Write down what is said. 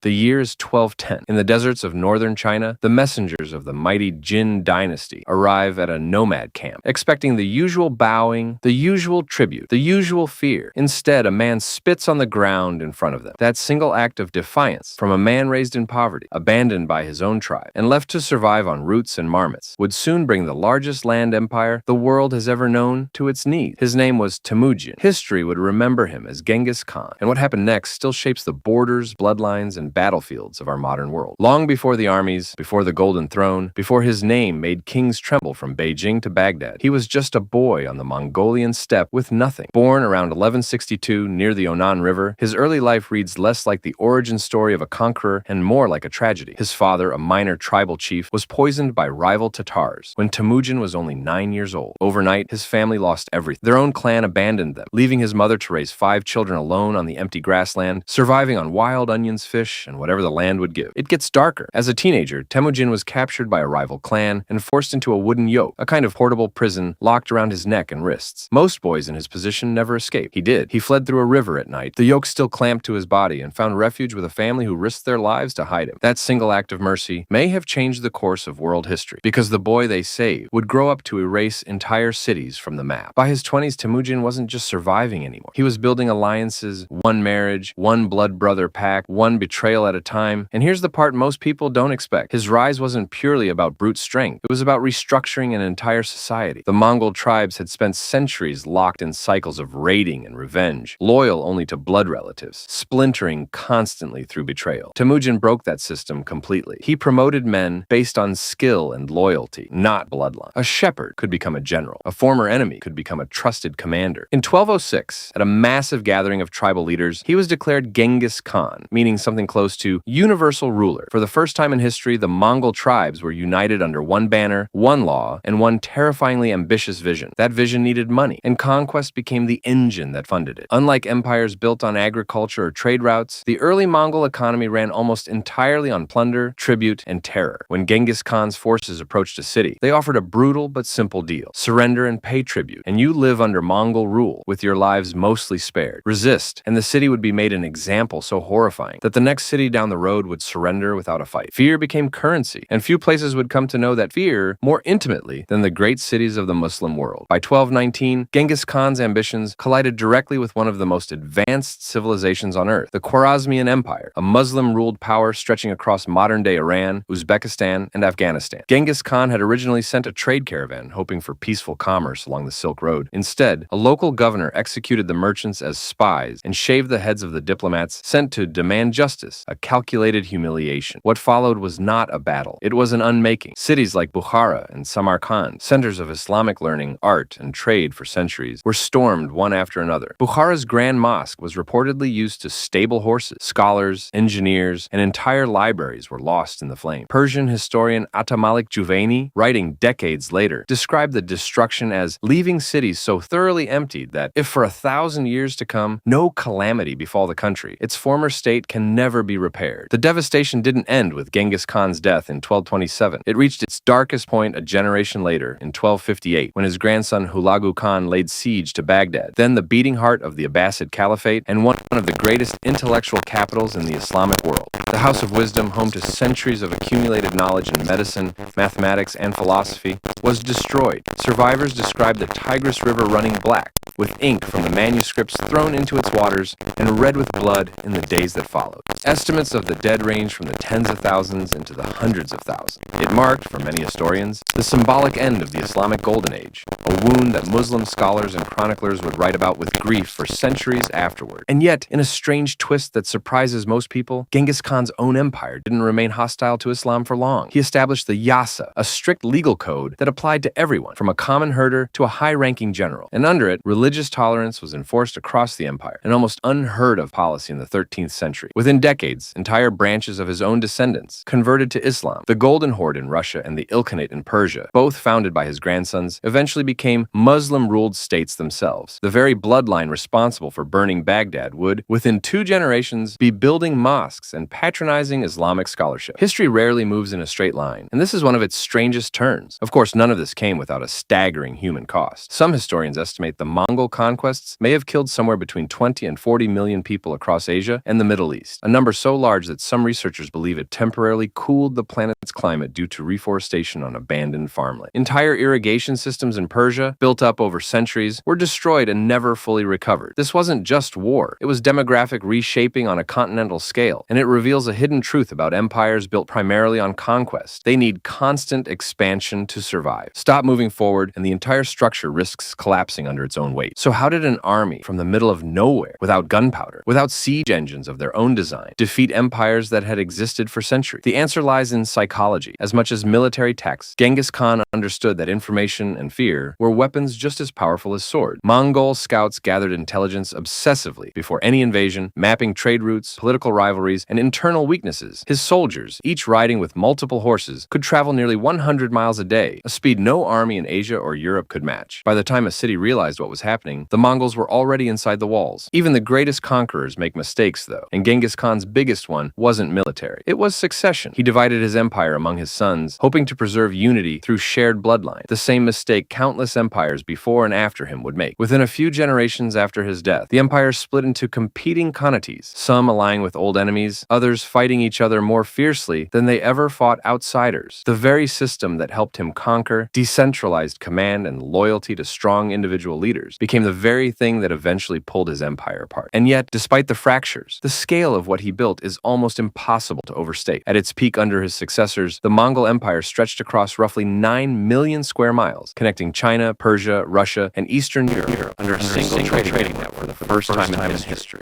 The year is 1210. In the deserts of northern China, the messengers of the mighty Jin dynasty arrive at a nomad camp, expecting the usual bowing, the usual tribute, the usual fear. Instead, a man spits on the ground in front of them. That single act of defiance from a man raised in poverty, abandoned by his own tribe, and left to survive on roots and marmots, would soon bring the largest land empire the world has ever known to its knees. His name was Temujin. History would remember him as Genghis Khan, and what happened next still shapes the borders, bloodlines, and battlefields of our modern world. Long before the armies, before the Golden Throne, before his name made kings tremble from Beijing to Baghdad, he was just a boy on the Mongolian steppe with nothing. Born around 1162 near the Onan River, his early life reads less like the origin story of a conqueror and more like a tragedy. His father, a minor tribal chief, was poisoned by rival Tatars when Temujin was only 9 years old. Overnight, his family lost everything. Their own clan abandoned them, leaving his mother to raise 5 children alone on the empty grassland, surviving on wild onions, fish, and whatever the land would give. It gets darker. As a teenager, Temujin was captured by a rival clan and forced into a wooden yoke, a kind of portable prison locked around his neck and wrists. Most boys in his position never escaped. He did. He fled through a river at night, the yoke still clamped to his body, and found refuge with a family who risked their lives to hide him. That single act of mercy may have changed the course of world history, because the boy they saved would grow up to erase entire cities from the map. By his 20s, Temujin wasn't just surviving anymore. He was building alliances, one marriage, one blood brother pact, one betrayal at a time. And here's the part most people don't expect. His rise wasn't purely about brute strength. It was about restructuring an entire society. The Mongol tribes had spent centuries locked in cycles of raiding and revenge, loyal only to blood relatives, splintering constantly through betrayal. Temujin broke that system completely. He promoted men based on skill and loyalty, not bloodline. A shepherd could become a general. A former enemy could become a trusted commander. In 1206, at a massive gathering of tribal leaders, he was declared Genghis Khan, meaning something close to universal ruler. For the first time in history, the Mongol tribes were united under one banner, one law, and one terrifyingly ambitious vision. That vision needed money, and conquest became the engine that funded it. Unlike empires built on agriculture or trade routes, the early Mongol economy ran almost entirely on plunder, tribute, and terror. When Genghis Khan's forces approached a city, they offered a brutal but simple deal: surrender and pay tribute, and you live under Mongol rule, with your lives mostly spared. Resist, and the city would be made an example so horrifying that the next city down the road would surrender without a fight. Fear became currency, and few places would come to know that fear more intimately than the great cities of the Muslim world. By 1219, Genghis Khan's ambitions collided directly with one of the most advanced civilizations on earth, the Khwarazmian Empire, a Muslim-ruled power stretching across modern-day Iran, Uzbekistan, and Afghanistan. Genghis Khan had originally sent a trade caravan, hoping for peaceful commerce along the Silk Road. Instead, a local governor executed the merchants as spies and shaved the heads of the diplomats sent to demand justice, a calculated humiliation. What followed was not a battle. It was an unmaking. Cities like Bukhara and Samarkand, centers of Islamic learning, art, and trade for centuries, were stormed one after another. Bukhara's Grand Mosque was reportedly used to stable horses. Scholars, engineers, and entire libraries were lost in the flame. Persian historian Atamalik Juvaini, writing decades later, described the destruction as leaving cities so thoroughly emptied that, if for 1,000 years to come no calamity befall the country, its former state can never be repaired. The devastation didn't end with Genghis Khan's death in 1227. It reached its darkest point a generation later, in 1258, when his grandson Hulagu Khan laid siege to Baghdad, then the beating heart of the Abbasid Caliphate and one of the greatest intellectual capitals in the Islamic world. The House of Wisdom, home to centuries of accumulated knowledge in medicine, mathematics, and philosophy, was destroyed. Survivors describe the Tigris River running black, with ink from the manuscripts thrown into its waters, and red with blood in the days that followed. Estimates of the dead range from the tens of thousands into the hundreds of thousands. It marked, for many historians, the symbolic end of the Islamic Golden Age, a wound that Muslim scholars and chroniclers would write about with grief for centuries afterward. And yet, in a strange twist that surprises most people, Genghis Khan's own empire didn't remain hostile to Islam for long. He established the Yassa, a strict legal code that applied to everyone, from a common herder to a high-ranking general. And under it, religious tolerance was enforced across the empire, an almost unheard of policy in the 13th century. Within decades, entire branches of his own descendants converted to Islam. The Golden Horde in Russia and the Ilkhanate in Persia, both founded by his grandsons, eventually became Muslim-ruled states themselves. The very bloodline responsible for burning Baghdad would, within 2 generations, be building mosques and patronizing Islamic scholarship. History rarely moves in a straight line, and this is one of its strangest turns. Of course, none of this came without a staggering human cost. Some historians estimate the Mongol conquests may have killed somewhere between 20 and 40 million people across Asia and the Middle East, a number so large that some researchers believe it temporarily cooled the planet's climate due to reforestation on abandoned farmland. Entire irrigation systems in Persia, built up over centuries, were destroyed and never fully recovered. This wasn't just war, it was demographic reshaping on a continental scale, and it reveals a hidden truth about empires built primarily on conquest. They need constant expansion to survive. Stop moving forward, and the entire structure risks collapsing under its own weight. So how did an army from the middle of nowhere, without gunpowder, without siege engines of their own design, defeat empires that had existed for centuries? The answer lies in psychology. As much as military tactics, Genghis Khan understood that information and fear were weapons just as powerful as swords. Mongol scouts gathered intelligence obsessively before any invasion, mapping trade routes, political rivalries, and internal weaknesses. His soldiers, each riding with multiple horses, could travel nearly 100 miles a day, a speed no army in Asia or Europe could match. By the time a city realized what was happening, the Mongols were already inside the walls. Even the greatest conquerors make mistakes, though, and Genghis Khan's biggest one wasn't military. It was succession. He divided his empire among his sons, hoping to preserve unity through shared bloodline, the same mistake countless empires before and after him would make. Within a few generations after his death, the empire split into competing khanates, some allying with old enemies, others fighting each other more fiercely than they ever fought outsiders. The very system that helped him conquer, decentralized command and loyalty to strong individual leaders, became the very thing that eventually pulled his empire apart. And yet, despite the fractures, the scale of what he built is almost impossible to overstate. At its peak under his successors, the Mongol Empire stretched across roughly 9 million square miles, connecting China, Persia, Russia, and Eastern Europe under a single trading network for the first time in history.